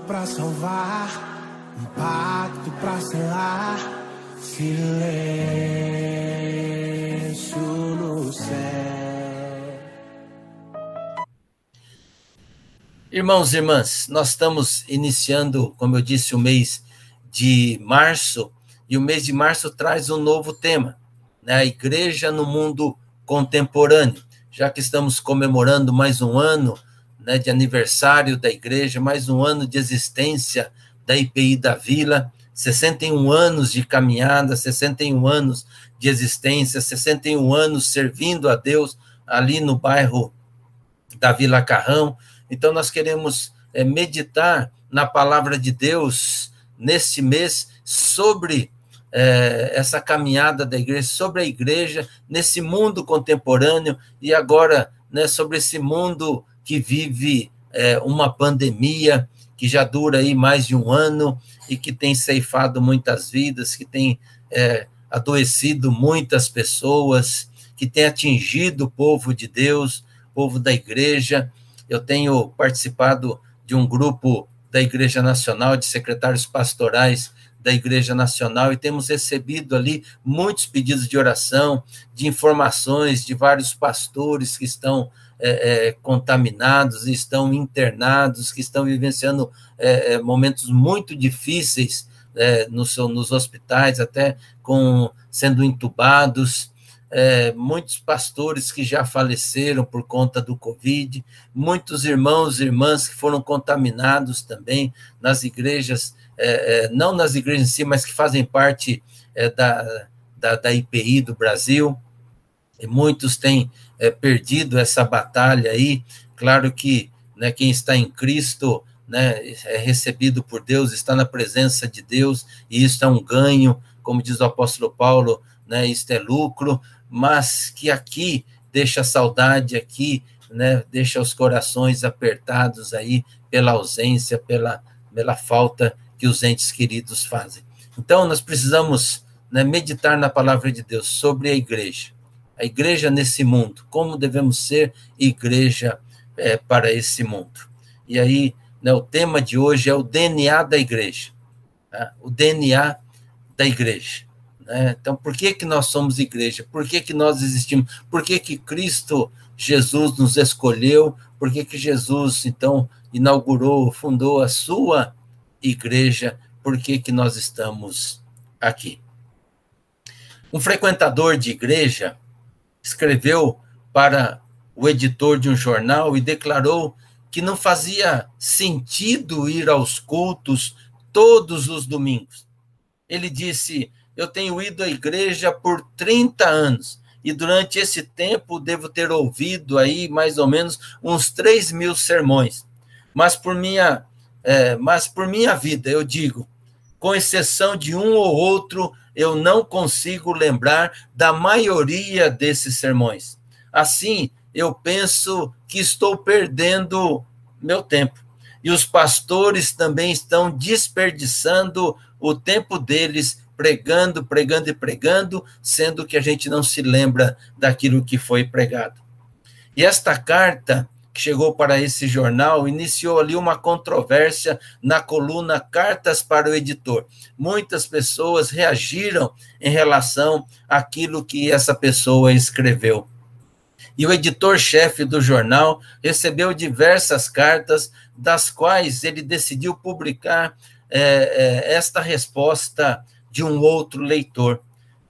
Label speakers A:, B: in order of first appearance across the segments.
A: pra salvar, um pacto pra selar, silêncio no céu.
B: Irmãos e irmãs, nós estamos iniciando, como eu disse, o mês de março, e o mês de março traz um novo tema, né? A igreja no mundo contemporâneo, já que estamos comemorando mais um ano, né, de aniversário da igreja, mais um ano de existência da IPI da Vila, 61 anos de caminhada, 61 anos de existência, 61 anos servindo a Deus ali no bairro da Vila Carrão. Então, nós queremos meditar na palavra de Deus nesse mês sobre essa caminhada da igreja, sobre a igreja nesse mundo contemporâneo e agora, né, sobre esse mundo que vive uma pandemia que já dura aí mais de um ano e que tem ceifado muitas vidas, que tem adoecido muitas pessoas, que tem atingido o povo de Deus, o povo da igreja. Eu tenho participado de um grupo da Igreja Nacional, de secretários pastorais da Igreja Nacional, e temos recebido ali muitos pedidos de oração, de informações de vários pastores que estão contaminados, estão internados, que estão vivenciando momentos muito difíceis nos hospitais, até sendo entubados. Muitos pastores que já faleceram por conta do Covid, muitos irmãos e irmãs que foram contaminados também nas igrejas, não nas igrejas em si, mas que fazem parte da IPI do Brasil, e muitos têm perdido essa batalha aí. Claro que, né, quem está em Cristo, né, é recebido por Deus, está na presença de Deus, e isso é um ganho, como diz o apóstolo Paulo, né, isto é lucro, mas que aqui deixa saudade, aqui, né, deixa os corações apertados aí pela ausência, pela falta que os entes queridos fazem. Então, nós precisamos, né, meditar na palavra de Deus sobre a igreja nesse mundo, como devemos ser igreja para esse mundo. E aí, né, o tema de hoje é o DNA da igreja, tá? O DNA da igreja. Então, por que nós somos igreja? Por que nós existimos? Por que Cristo Jesus nos escolheu? Por que Jesus, então, inaugurou, fundou a sua igreja? Por que nós estamos aqui? Um frequentador de igreja escreveu para o editor de um jornal e declarou que não fazia sentido ir aos cultos todos os domingos. Ele disse: eu tenho ido à igreja por 30 anos, e durante esse tempo devo ter ouvido aí mais ou menos uns 3.000 sermões. Mas por minha vida, eu digo, com exceção de um ou outro, eu não consigo lembrar da maioria desses sermões. Assim, eu penso que estou perdendo meu tempo. E os pastores também estão desperdiçando o tempo deles pregando, sendo que a gente não se lembra daquilo que foi pregado. E esta carta que chegou para esse jornal iniciou ali uma controvérsia na coluna Cartas para o Editor. Muitas pessoas reagiram em relação àquilo que essa pessoa escreveu. E o editor-chefe do jornal recebeu diversas cartas, das quais ele decidiu publicar esta resposta de um outro leitor.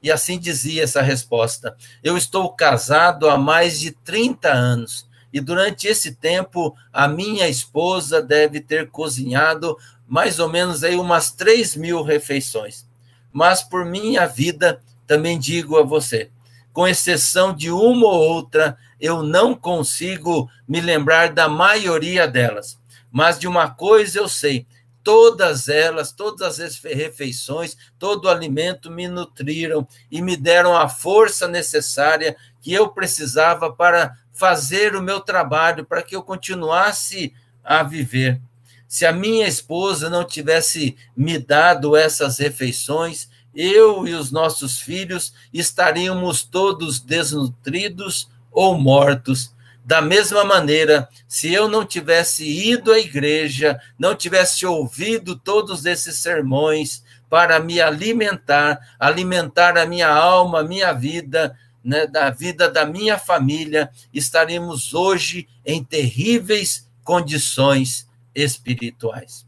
B: E assim dizia essa resposta: eu estou casado há mais de 30 anos, e durante esse tempo a minha esposa deve ter cozinhado mais ou menos aí umas 3.000 refeições. Mas por minha vida, também digo a você, com exceção de uma ou outra, eu não consigo me lembrar da maioria delas. Mas de uma coisa eu sei: todas as refeições, todo o alimento me nutriram e me deram a força necessária que eu precisava para fazer o meu trabalho, para que eu continuasse a viver. Se a minha esposa não tivesse me dado essas refeições, eu e os nossos filhos estaríamos todos desnutridos ou mortos. Da mesma maneira, se eu não tivesse ido à igreja, não tivesse ouvido todos esses sermões para me alimentar a minha alma, a minha vida, né, da vida da minha família, estaríamos hoje em terríveis condições espirituais.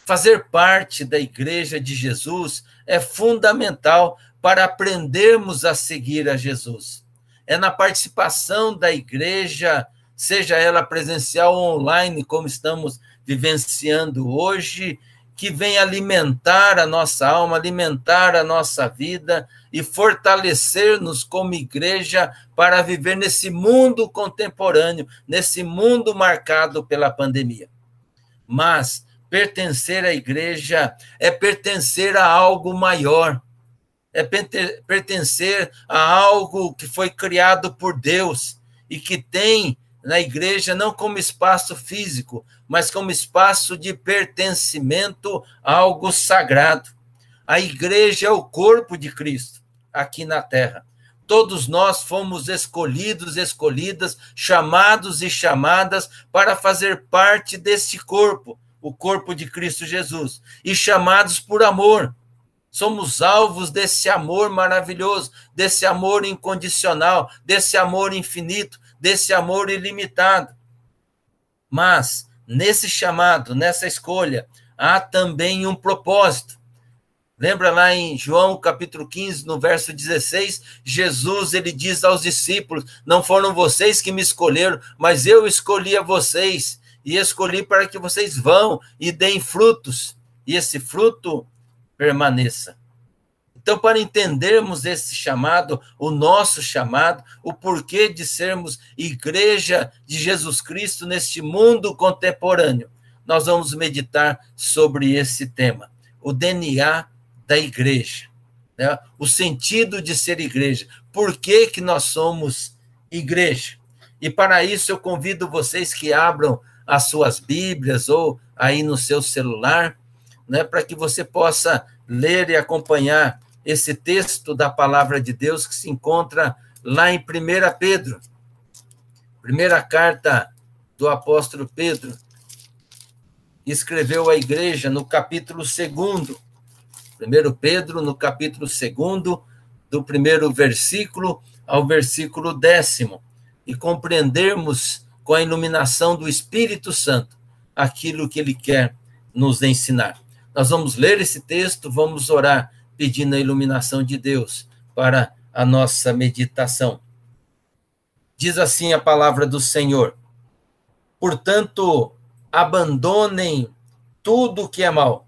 B: Fazer parte da Igreja de Jesus é fundamental para aprendermos a seguir a Jesus. É na participação da igreja, seja ela presencial ou online, como estamos vivenciando hoje, que vem alimentar a nossa alma, alimentar a nossa vida e fortalecer-nos como igreja para viver nesse mundo contemporâneo, nesse mundo marcado pela pandemia. Mas pertencer à igreja é pertencer a algo maior, é pertencer a algo que foi criado por Deus e que tem na igreja não como espaço físico, mas como espaço de pertencimento a algo sagrado. A igreja é o corpo de Cristo aqui na terra. Todos nós fomos escolhidos, escolhidas, chamados e chamadas para fazer parte desse corpo, o corpo de Cristo Jesus, e chamados por amor. Somos alvos desse amor maravilhoso, desse amor incondicional, desse amor infinito, desse amor ilimitado. Mas, nesse chamado, nessa escolha, há também um propósito. Lembra lá em João, capítulo 15, no verso 16, Jesus, ele diz aos discípulos, não foram vocês que me escolheram, mas eu escolhi a vocês, e escolhi para que vocês vão e deem frutos, e esse fruto permaneça. Então, para entendermos esse chamado, o nosso chamado, o porquê de sermos igreja de Jesus Cristo neste mundo contemporâneo, nós vamos meditar sobre esse tema, o DNA da igreja, né? O sentido de ser igreja, por que que nós somos igreja. E para isso eu convido vocês que abram as suas Bíblias ou aí no seu celular, né, para que você possa ler e acompanhar esse texto da palavra de Deus que se encontra lá em 1 Pedro, primeira carta do apóstolo Pedro, escreveu à igreja no capítulo 2, 1 Pedro, no capítulo 2, do primeiro versículo ao versículo 10º, e compreendermos com a iluminação do Espírito Santo aquilo que ele quer nos ensinar. Nós vamos ler esse texto, vamos orar, pedindo a iluminação de Deus para a nossa meditação. Diz assim a palavra do Senhor: portanto, abandonem tudo o que é mal,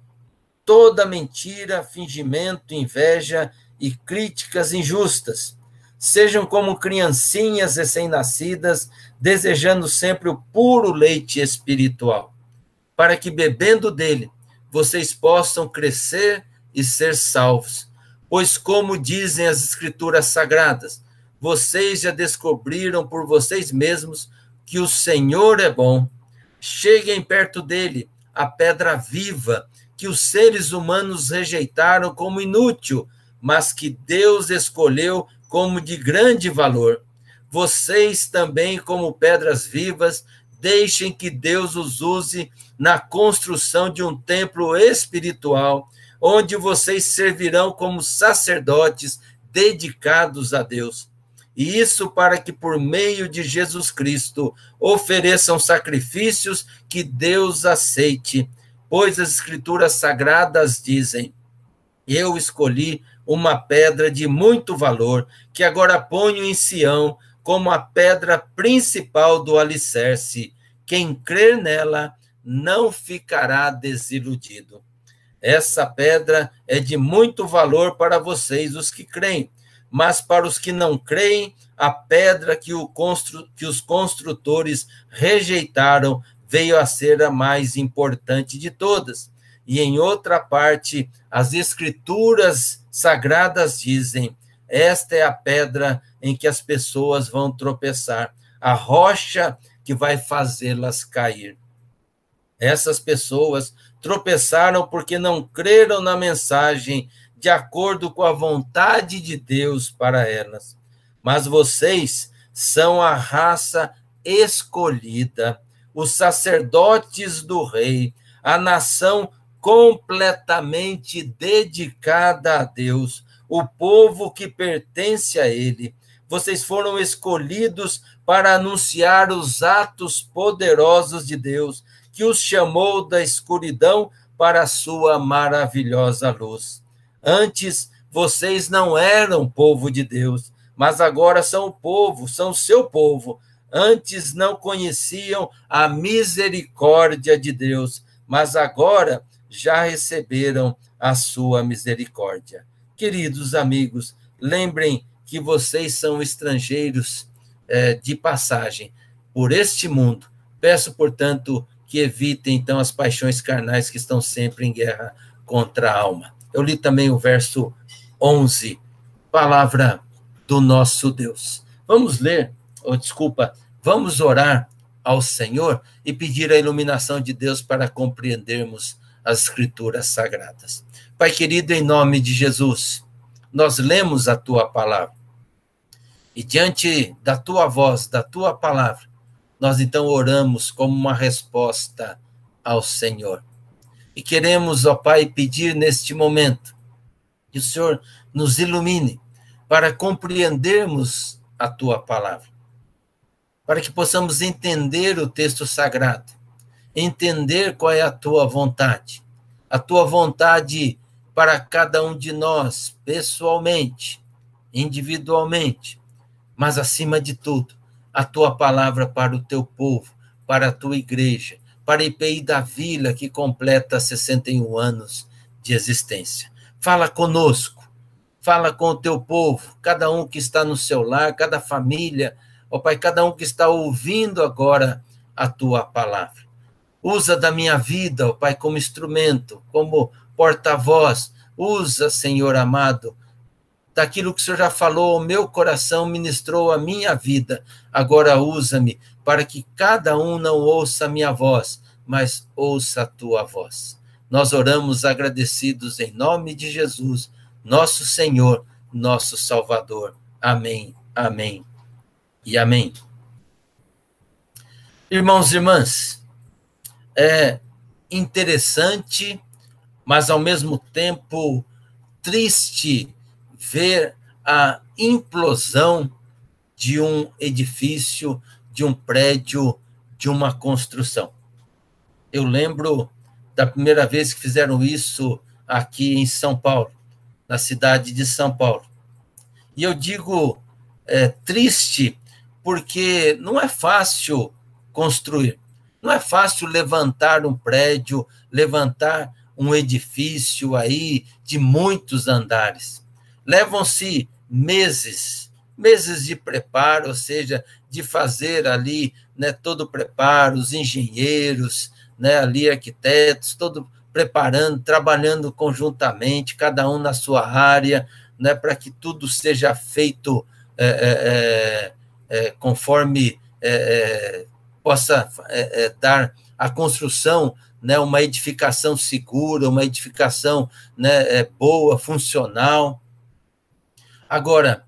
B: toda mentira, fingimento, inveja e críticas injustas. Sejam como criancinhas recém-nascidas, desejando sempre o puro leite espiritual, para que, bebendo dele, vocês possam crescer e ser salvos. Pois, como dizem as Escrituras Sagradas, vocês já descobriram por vocês mesmos que o Senhor é bom. Cheguem perto dele, a pedra viva, que os seres humanos rejeitaram como inútil, mas que Deus escolheu como de grande valor. Vocês também, como pedras vivas, deixem que Deus os use na construção de um templo espiritual, onde vocês servirão como sacerdotes dedicados a Deus. E isso para que, por meio de Jesus Cristo, ofereçam sacrifícios que Deus aceite, pois as Escrituras Sagradas dizem: eu escolhi uma pedra de muito valor, que agora ponho em Sião como a pedra principal do alicerce. Quem crer nela não ficará desiludido. Essa pedra é de muito valor para vocês, os que creem, mas para os que não creem, a pedra que os construtores rejeitaram veio a ser a mais importante de todas. E em outra parte, as Escrituras Sagradas dizem: esta é a pedra em que as pessoas vão tropeçar, a rocha que vai fazê-las cair. Essas pessoas tropeçaram porque não creram na mensagem de acordo com a vontade de Deus para elas. Mas vocês são a raça escolhida, os sacerdotes do rei, a nação completamente dedicada a Deus, o povo que pertence a Ele. Vocês foram escolhidos para anunciar os atos poderosos de Deus, que os chamou da escuridão para a sua maravilhosa luz. Antes, vocês não eram povo de Deus, mas agora são o povo, são o seu povo. Antes não conheciam a misericórdia de Deus, mas agora já receberam a sua misericórdia. Queridos amigos, lembrem que vocês são estrangeiros de passagem por este mundo. Peço, portanto, que evitem, então, as paixões carnais que estão sempre em guerra contra a alma. Eu li também o verso 11, palavra do nosso Deus. Vamos ler, vamos orar ao Senhor e pedir a iluminação de Deus para compreendermos as Escrituras Sagradas. Pai querido, em nome de Jesus, nós lemos a Tua palavra e diante da Tua voz, da Tua palavra, nós então oramos como uma resposta ao Senhor. E queremos, ó Pai, pedir neste momento que o Senhor nos ilumine para compreendermos a Tua palavra, para que possamos entender o texto sagrado, entender qual é a Tua vontade para cada um de nós, pessoalmente, individualmente, mas, acima de tudo, a Tua palavra para o Teu povo, para a Tua igreja, para a IPI da Vila, que completa 61 anos de existência. Fala conosco, fala com o Teu povo, cada um que está no seu lar, cada família, ó Pai, cada um que está ouvindo agora a Tua palavra. Usa da minha vida, ó Pai, como instrumento, como porta-voz. Usa, Senhor amado, daquilo que o Senhor já falou, o meu coração ministrou a minha vida. Agora usa-me para que cada um não ouça a minha voz, mas ouça a Tua voz. Nós oramos agradecidos em nome de Jesus, nosso Senhor, nosso Salvador. Amém, amém e amém. Irmãos e irmãs, é interessante, mas ao mesmo tempo triste ver a implosão de um edifício, de um prédio, de uma construção. Eu lembro da primeira vez que fizeram isso aqui em São Paulo, na cidade de São Paulo. E eu digo triste porque não é fácil construir, não é fácil levantar um prédio, levantar um edifício aí de muitos andares. Levam-se meses de preparo, ou seja, de fazer ali, né, todo o preparo, os engenheiros, né, ali arquitetos, todo preparando, trabalhando conjuntamente, cada um na sua área, né, para que tudo seja feito conforme possa dar a construção, né, uma edificação segura, uma edificação, né, boa, funcional. Agora,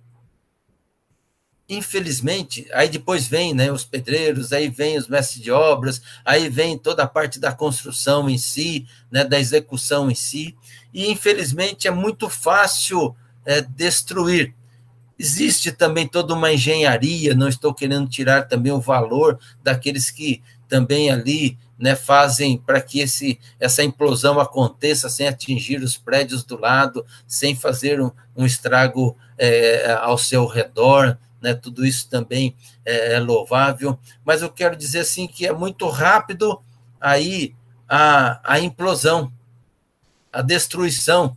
B: infelizmente, aí depois vem, né, os pedreiros, aí vem os mestres de obras, aí vem toda a parte da construção em si, né, da execução em si, e infelizmente é muito fácil destruir. Existe também toda uma engenharia, não estou querendo tirar também o valor daqueles que também ali, né, fazem para que essa implosão aconteça sem atingir os prédios do lado, sem fazer um estrago ao seu redor, né, tudo isso também é louvável, mas eu quero dizer assim que é muito rápido aí a implosão, a destruição,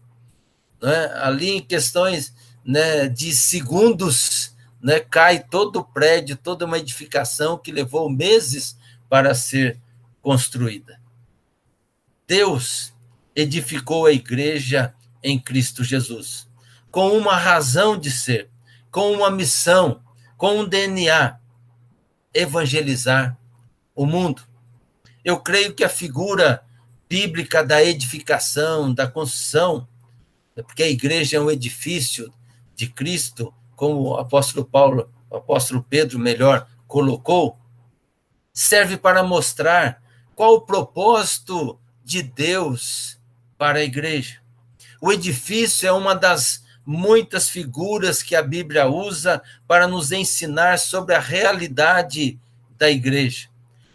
B: né, ali em questões, né, de segundos, né, cai todo o prédio, toda uma edificação que levou meses para ser construída. Deus edificou a igreja em Cristo Jesus, com uma razão de ser, com uma missão, com um DNA, evangelizar o mundo. Eu creio que a figura bíblica da edificação, da construção, porque a igreja é um edifício de Cristo, como o apóstolo Paulo o apóstolo Pedro melhor colocou, serve para mostrar qual o propósito de Deus para a igreja. O edifício é uma das muitas figuras que a Bíblia usa para nos ensinar sobre a realidade da igreja.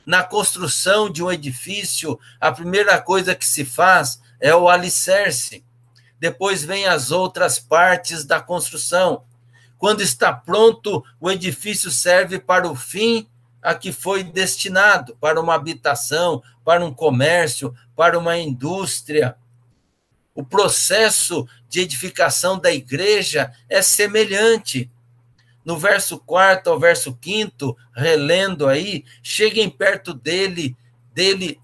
B: Na construção de um edifício, a primeira coisa que se faz é o alicerce. Depois vem as outras partes da construção. Quando está pronto, o edifício serve para o fim a que foi destinado, para uma habitação, para um comércio, para uma indústria. O processo de edificação da igreja é semelhante. No verso 4 ao verso 5, relendo aí, cheguem perto dele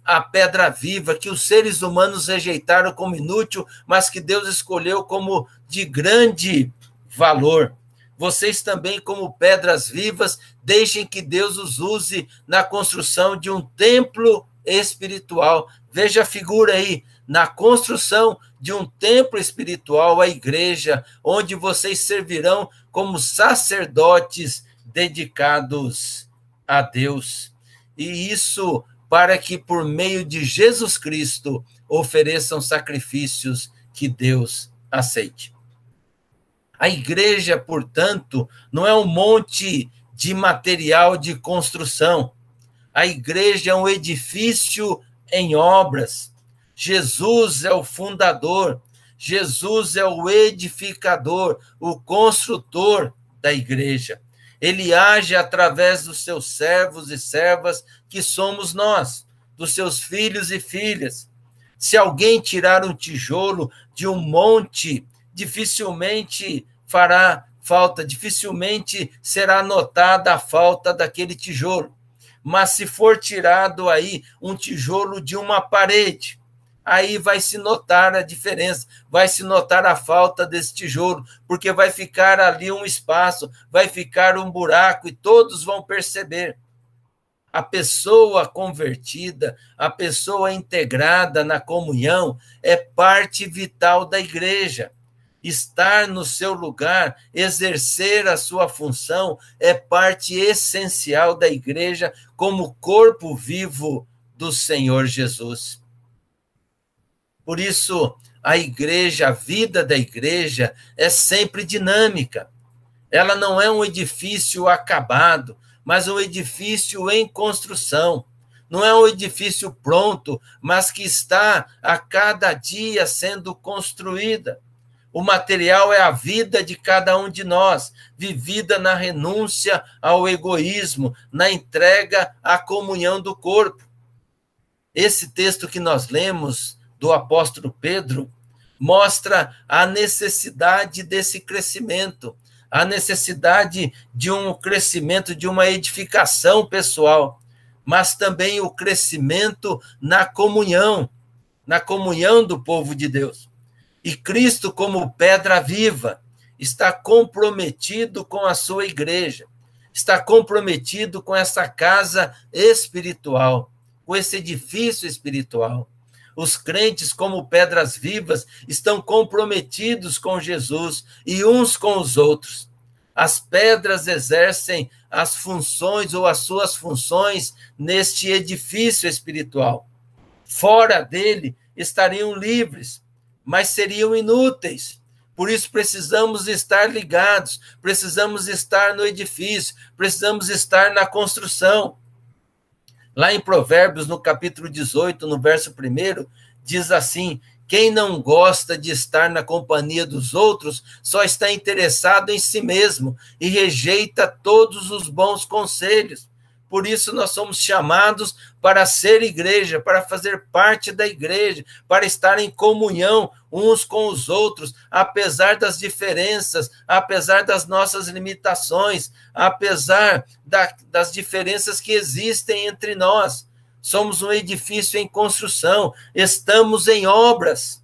B: a pedra viva, que os seres humanos rejeitaram como inútil, mas que Deus escolheu como de grande valor. Vocês também, como pedras vivas, deixem que Deus os use na construção de um templo espiritual. Veja a figura aí, na construção de um templo espiritual, a igreja, onde vocês servirão como sacerdotes dedicados a Deus. E isso para que, por meio de Jesus Cristo, ofereçam sacrifícios que Deus aceite. A igreja, portanto, não é um monte de material de construção. A igreja é um edifício em obras. Jesus é o fundador, Jesus é o edificador, o construtor da igreja. Ele age através dos seus servos e servas, que somos nós, dos seus filhos e filhas. Se alguém tirar um tijolo de um monte, dificilmente fará falta, dificilmente será notada a falta daquele tijolo. Mas se for tirado aí um tijolo de uma parede, aí vai se notar a diferença, vai se notar a falta desse tijolo, porque vai ficar ali um espaço, vai ficar um buraco e todos vão perceber. A pessoa convertida, a pessoa integrada na comunhão é parte vital da igreja. Estar no seu lugar, exercer a sua função, é parte essencial da igreja como corpo vivo do Senhor Jesus. Por isso, a igreja, a vida da igreja é sempre dinâmica. Ela não é um edifício acabado, mas um edifício em construção. Não é um edifício pronto, mas que está a cada dia sendo construída. O material é a vida de cada um de nós, vivida na renúncia ao egoísmo, na entrega à comunhão do corpo. Esse texto que nós lemos do apóstolo Pedro mostra a necessidade desse crescimento, a necessidade de um crescimento, de uma edificação pessoal, mas também o crescimento na comunhão do povo de Deus. E Cristo, como pedra viva, está comprometido com a sua igreja, está comprometido com essa casa espiritual, com esse edifício espiritual. Os crentes, como pedras vivas, estão comprometidos com Jesus e uns com os outros. As pedras exercem as funções ou as suas funções neste edifício espiritual. Fora dele, estariam livres, mas seriam inúteis. Por isso precisamos estar ligados, precisamos estar no edifício, precisamos estar na construção. Lá em Provérbios, no capítulo 18, no verso 1, diz assim: quem não gosta de estar na companhia dos outros só está interessado em si mesmo e rejeita todos os bons conselhos. Por isso nós somos chamados para ser igreja, para fazer parte da igreja, para estar em comunhão uns com os outros, apesar das diferenças, apesar das nossas limitações, apesar das diferenças que existem entre nós. Somos um edifício em construção, estamos em obras.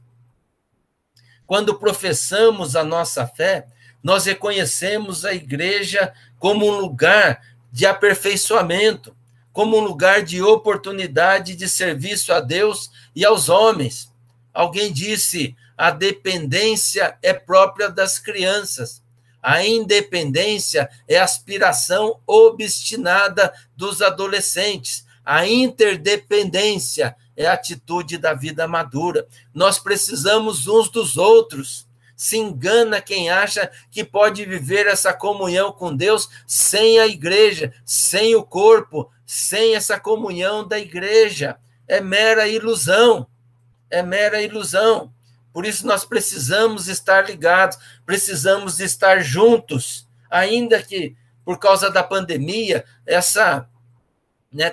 B: Quando professamos a nossa fé, nós reconhecemos a igreja como um lugar de aperfeiçoamento, como um lugar de oportunidade de serviço a Deus e aos homens. Alguém disse: a dependência é própria das crianças. A independência é a aspiração obstinada dos adolescentes. A interdependência é a atitude da vida madura. Nós precisamos uns dos outros. Se engana quem acha que pode viver essa comunhão com Deus sem a igreja, sem o corpo, sem essa comunhão da igreja. É mera ilusão. É mera ilusão. Por isso nós precisamos estar ligados, precisamos estar juntos, ainda que por causa da pandemia,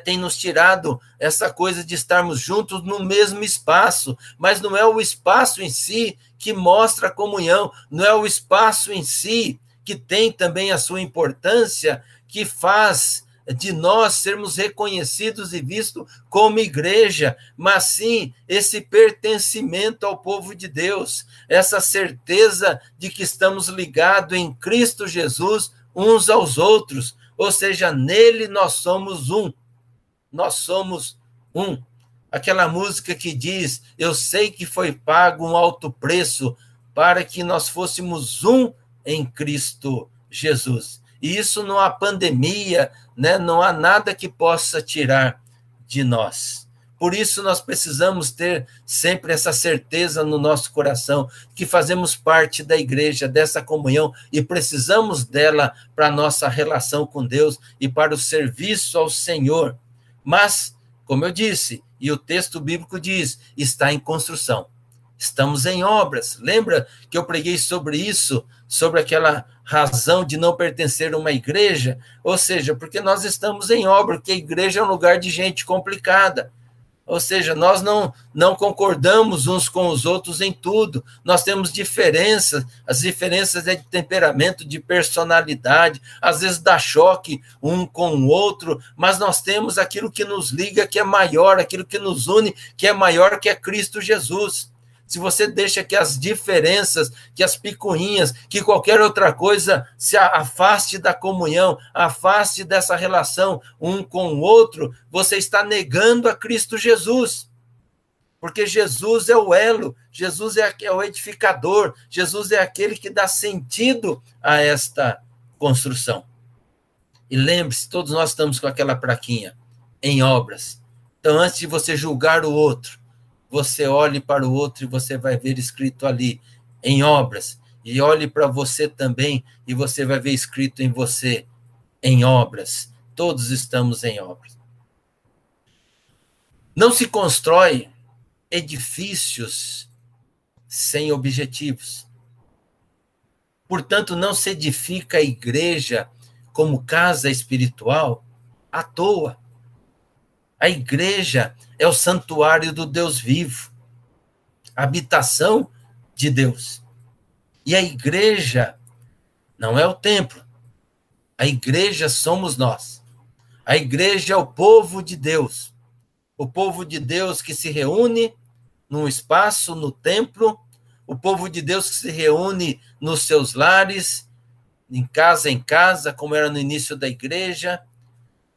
B: tem nos tirado essa coisa de estarmos juntos no mesmo espaço, mas não é o espaço em si que mostra a comunhão, não é o espaço em si que tem também a sua importância, que faz de nós sermos reconhecidos e vistos como igreja, mas sim esse pertencimento ao povo de Deus, essa certeza de que estamos ligados em Cristo Jesus uns aos outros, ou seja, nele nós somos um. Nós somos um. Aquela música que diz, eu sei que foi pago um alto preço para que nós fôssemos um em Cristo Jesus. E isso não há pandemia, não há nada que possa tirar de nós. Por isso nós precisamos ter sempre essa certeza no nosso coração, que fazemos parte da igreja, dessa comunhão, e precisamos dela para a nossa relação com Deus e para o serviço ao Senhor. Mas, como eu disse, e o texto bíblico diz, está em construção. Estamos em obras. Lembra que eu preguei sobre isso, sobre aquela razão de não pertencer a uma igreja? Ou seja, porque nós estamos em obra, porque a igreja é um lugar de gente complicada. Ou seja, nós não concordamos uns com os outros em tudo. Nós temos diferenças, as diferenças é de temperamento, de personalidade, às vezes dá choque um com o outro, mas nós temos aquilo que nos liga, que é maior, aquilo que nos une, que é maior, que é Cristo Jesus. Se você deixa que as diferenças, que as picuinhas, que qualquer outra coisa se afaste da comunhão, afaste dessa relação um com o outro, você está negando a Cristo Jesus. Porque Jesus é o elo, Jesus é o edificador, Jesus é aquele que dá sentido a esta construção. E lembre-se, todos nós estamos com aquela plaquinha, em obras. Então, antes de você julgar o outro, você olhe para o outro e você vai ver escrito ali, em obras. E olhe para você também e você vai ver escrito em você, em obras. Todos estamos em obras. Não se constrói edifícios sem objetivos. Portanto, não se edifica a igreja como casa espiritual à toa. A igreja é o santuário do Deus vivo, a habitação de Deus. E a igreja não é o templo. A igreja somos nós. A igreja é o povo de Deus. O povo de Deus que se reúne num espaço, no templo. O povo de Deus que se reúne nos seus lares, em casa, como era no início da igreja.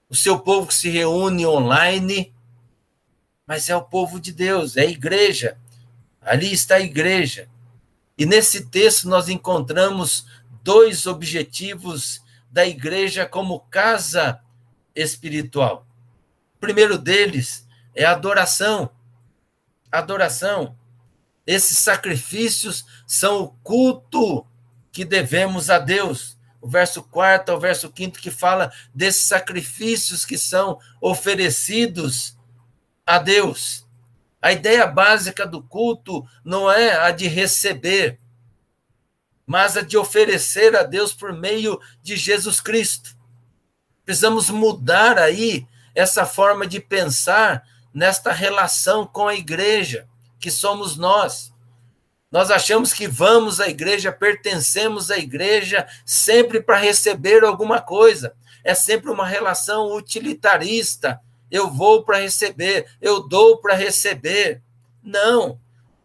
B: O seu povo que se reúne online, mas é o povo de Deus, é a igreja. Ali está a igreja. E nesse texto nós encontramos dois objetivos da igreja como casa espiritual. O primeiro deles é a adoração. Adoração. Esses sacrifícios são o culto que devemos a Deus. O verso 4 ao verso 5 que fala desses sacrifícios que são oferecidos a Deus. A ideia básica do culto não é a de receber, mas a de oferecer a Deus por meio de Jesus Cristo. Precisamos mudar aí essa forma de pensar nesta relação com a igreja, que somos nós. Nós achamos que vamos à igreja, pertencemos à igreja sempre para receber alguma coisa. É sempre uma relação utilitarista. Eu vou para receber, eu dou para receber. Não.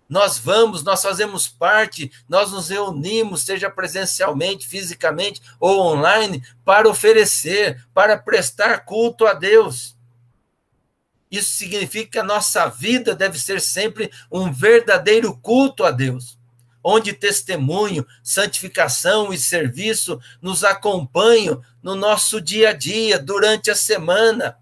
B: Nós vamos, nós fazemos parte, nós nos reunimos, seja presencialmente, fisicamente ou online, para oferecer, para prestar culto a Deus. Isso significa que a nossa vida deve ser sempre um verdadeiro culto a Deus. onde testemunho, santificação e serviço nos acompanham no nosso dia a dia, durante a semana,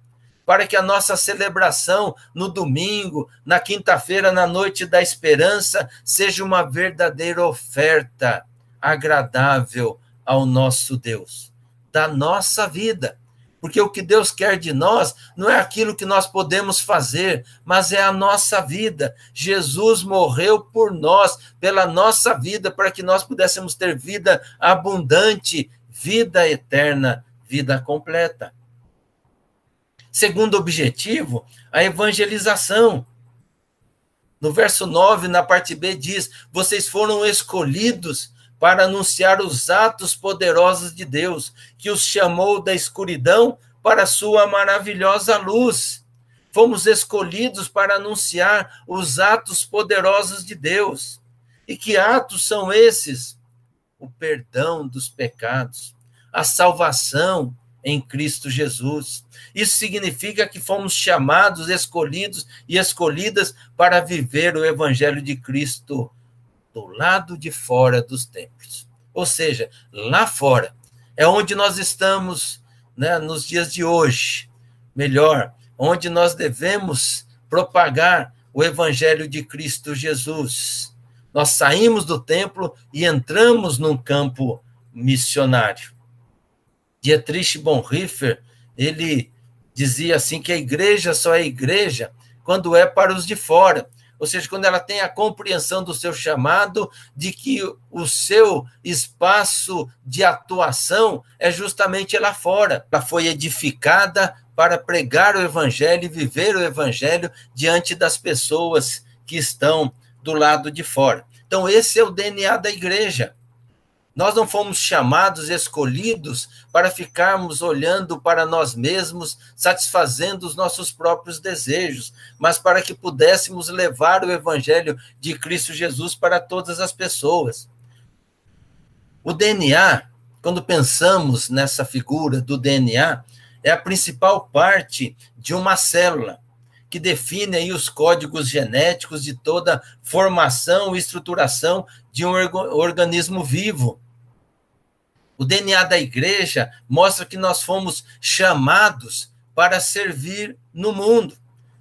B: para que a nossa celebração no domingo, na quinta-feira, na noite da esperança, seja uma verdadeira oferta agradável ao nosso Deus, da nossa vida. Porque o que Deus quer de nós não é aquilo que nós podemos fazer, mas é a nossa vida. Jesus morreu por nós, pela nossa vida, para que nós pudéssemos ter vida abundante, vida eterna, vida completa. Segundo objetivo, a evangelização. No verso 9, na parte B, diz: vocês foram escolhidos para anunciar os atos poderosos de Deus, que os chamou da escuridão para a sua maravilhosa luz. Fomos escolhidos para anunciar os atos poderosos de Deus. E que atos são esses? O perdão dos pecados, a salvação em Cristo Jesus. Isso significa que fomos chamados, escolhidos e escolhidas para viver o Evangelho de Cristo do lado de fora dos templos. Ou seja, lá fora é onde nós estamos, né, nos dias de hoje. Melhor, onde nós devemos propagar o Evangelho de Cristo Jesus. Nós saímos do templo e entramos num campo missionário. Dietrich Bonhoeffer, ele dizia assim que a igreja só é igreja quando é para os de fora. Ou seja, quando ela tem a compreensão do seu chamado, de que o seu espaço de atuação é justamente lá fora. Ela foi edificada para pregar o Evangelho e viver o Evangelho diante das pessoas que estão do lado de fora. Então, esse é o DNA da igreja. Nós não fomos chamados, escolhidos, para ficarmos olhando para nós mesmos, satisfazendo os nossos próprios desejos, mas para que pudéssemos levar o Evangelho de Cristo Jesus para todas as pessoas. O DNA, quando pensamos nessa figura do DNA, é a principal parte de uma célula, que define aí os códigos genéticos de toda formação e estruturação de um organismo vivo. O DNA da igreja mostra que nós fomos chamados para servir no mundo.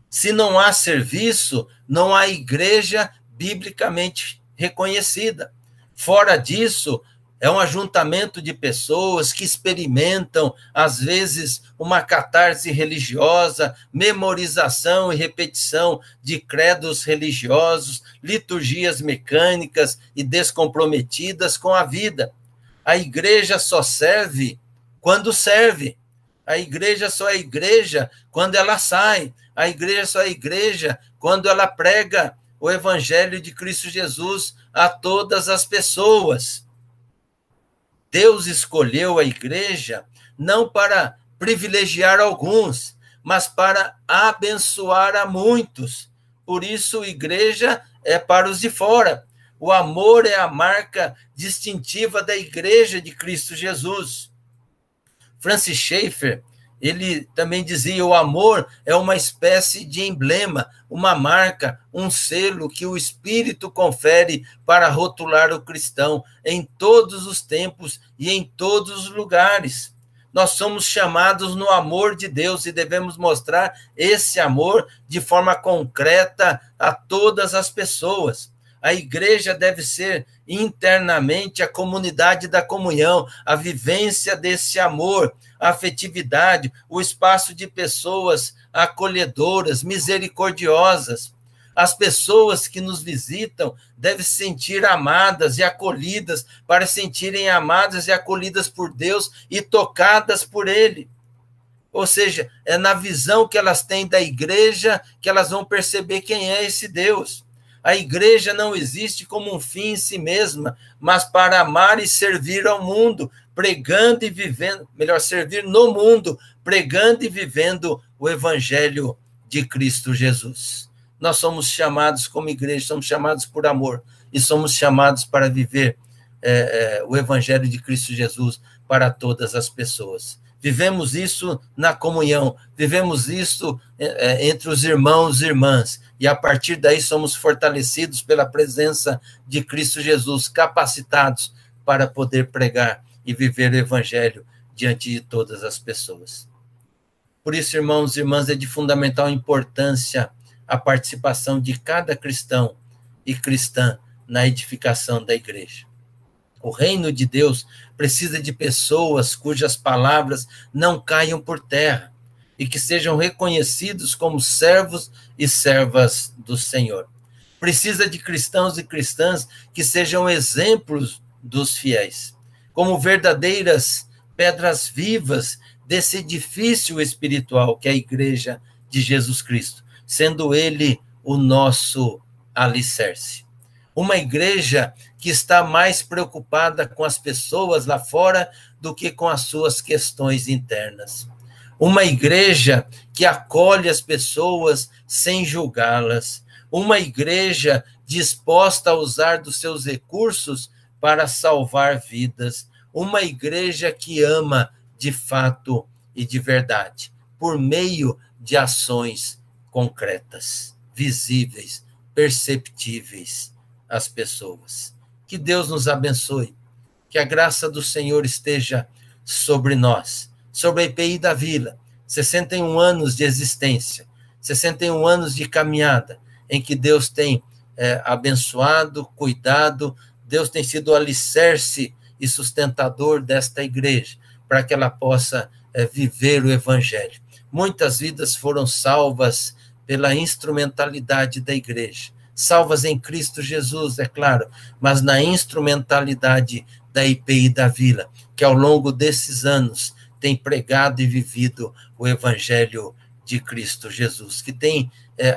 B: Se não há serviço, não há igreja biblicamente reconhecida. Fora disso, é um ajuntamento de pessoas que experimentam, às vezes, uma catarse religiosa, memorização e repetição de credos religiosos, liturgias mecânicas e descomprometidas com a vida. A igreja só serve quando serve. A igreja só é igreja quando ela sai. A igreja só é igreja quando ela prega o Evangelho de Cristo Jesus a todas as pessoas. Deus escolheu a igreja não para privilegiar alguns, mas para abençoar a muitos. Por isso, igreja é para os de fora. O amor é a marca distintiva da igreja de Cristo Jesus. Francis Schaeffer, ele também dizia: o amor é uma espécie de emblema, uma marca, um selo que o Espírito confere para rotular o cristão em todos os tempos e em todos os lugares. Nós somos chamados no amor de Deus e devemos mostrar esse amor de forma concreta a todas as pessoas. A igreja deve ser internamente a comunidade da comunhão, a vivência desse amor, a afetividade, o espaço de pessoas acolhedoras, misericordiosas. As pessoas que nos visitam devem se sentir amadas e acolhidas, para sentirem amadas e acolhidas por Deus e tocadas por Ele. Ou seja, é na visão que elas têm da igreja que elas vão perceber quem é esse Deus. A igreja não existe como um fim em si mesma, mas para amar e servir ao mundo, pregando e vivendo, melhor, servir no mundo, pregando e vivendo o Evangelho de Cristo Jesus. Nós somos chamados como igreja, somos chamados por amor, e somos chamados para viver o Evangelho de Cristo Jesus para todas as pessoas. vivemos isso na comunhão, vivemos isso entre os irmãos e irmãs, e a partir daí somos fortalecidos pela presença de Cristo Jesus, capacitados para poder pregar e viver o evangelho diante de todas as pessoas. Por isso, irmãos e irmãs, é de fundamental importância a participação de cada cristão e cristã na edificação da igreja. O reino de Deus precisa de pessoas cujas palavras não caiam por terra e que sejam reconhecidos como servos e servas do Senhor. Precisa de cristãos e cristãs que sejam exemplos dos fiéis, como verdadeiras pedras vivas desse edifício espiritual que é a igreja de Jesus Cristo, sendo ele o nosso alicerce. Uma igreja que está mais preocupada com as pessoas lá fora do que com as suas questões internas. Uma igreja que acolhe as pessoas sem julgá-las. Uma igreja disposta a usar dos seus recursos para salvar vidas. Uma igreja que ama de fato e de verdade, por meio de ações concretas, visíveis, perceptíveis às pessoas. Que Deus nos abençoe, que a graça do Senhor esteja sobre nós, sobre a IPI da Vila, 61 anos de existência, 61 anos de caminhada, em que Deus tem abençoado, cuidado, Deus tem sido o alicerce e sustentador desta igreja, para que ela possa viver o evangelho. Muitas vidas foram salvas pela instrumentalidade da igreja, salvas em Cristo Jesus, é claro, mas na instrumentalidade da IPI da Vila, que ao longo desses anos tem pregado e vivido o evangelho de Cristo Jesus, que tem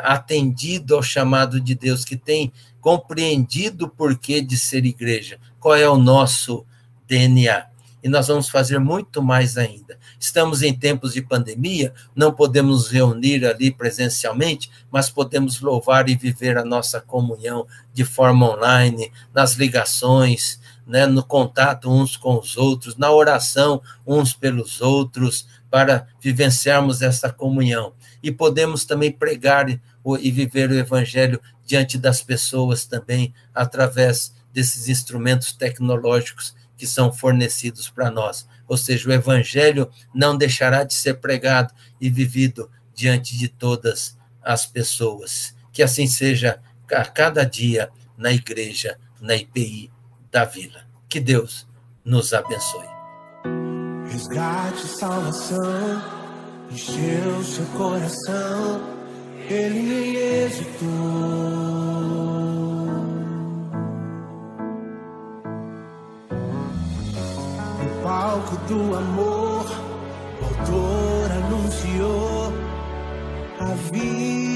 B: atendido ao chamado de Deus, que tem compreendido o porquê de ser igreja, qual é o nosso DNA. E nós vamos fazer muito mais ainda. Estamos em tempos de pandemia, não podemos nos reunir ali presencialmente, mas podemos louvar e viver a nossa comunhão de forma online, nas ligações, né, no contato uns com os outros, na oração uns pelos outros, para vivenciarmos essa comunhão. E podemos também pregar e viver o evangelho diante das pessoas também, através desses instrumentos tecnológicos que são fornecidos para nós. Ou seja, o evangelho não deixará de ser pregado e vivido diante de todas as pessoas. Que assim seja a cada dia na igreja, na IPI da Vila. Que Deus nos abençoe.
A: Resgate, salvação, encheu seu coração, ele me exultou. No palco do amor, o autor anunciou a vida.